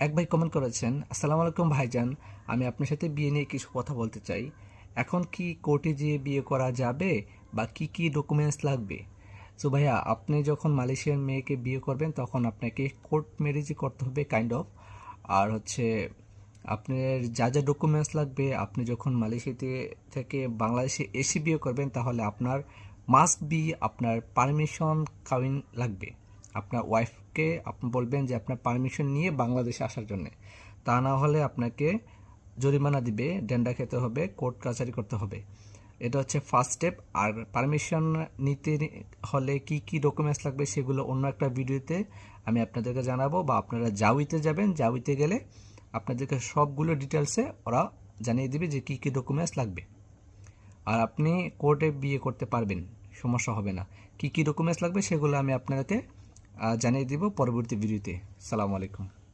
এক ভাই কমেন্ট করেছেন, আসসালামু আলাইকুম ভাইজান, আমি আপনার সাথে বিয়ে নিয়ে কিছু কথা বলতে চাই। এখন কি কোর্টে যেয়ে বিয়ে করা যাবে বা কি কি ডকুমেন্টস লাগবে? সো ভাইয়া, আপনি যখন মালয়েশিয়ার মেয়েকে বিয়ে করবেন তখন আপনাকে কোর্ট ম্যারেজই করতে হবে কাইন্ড অফ। আর হচ্ছে আপনার যা যা ডকুমেন্টস লাগবে, আপনি যখন মালয়েশিয়াতে থেকে বাংলাদেশে এসে বিয়ে করবেন তাহলে আপনার মাস্ট বি আপনার পারমিশন কাবিন লাগবে। আপনার ওয়াইফকে আপনি বলবেন যে আপনার পারমিশন নিয়ে বাংলাদেশে আসার জন্য। তা না হলে আপনাকে জরিমানা দিবে, ডেন্ডা খেতে হবে, কোর্ট কাছারি করতে হবে। এটা হচ্ছে ফার্স্ট স্টেপ। আর পারমিশন নিতে হলে কি কি ডকুমেন্টস লাগবে সেগুলো অন্য একটা ভিডিওতে আমি আপনাদেরকে জানাবো, বা আপনারা জাউইতে যাবেন, জাউইতে গেলে আপনাদেরকে সবগুলো ডিটেলসে ওরা জানিয়ে দিবে যে কি কি ডকুমেন্টস লাগবে। আর আপনি কোর্টে বিয়ে করতে পারবেন, সমস্যা হবে না। কি কি ডকুমেন্টস লাগবে সেগুলো আমি আপনাদেরকে জানিয়ে দিব পরবর্তী ভিডিওতে। সালামু আলাইকুম।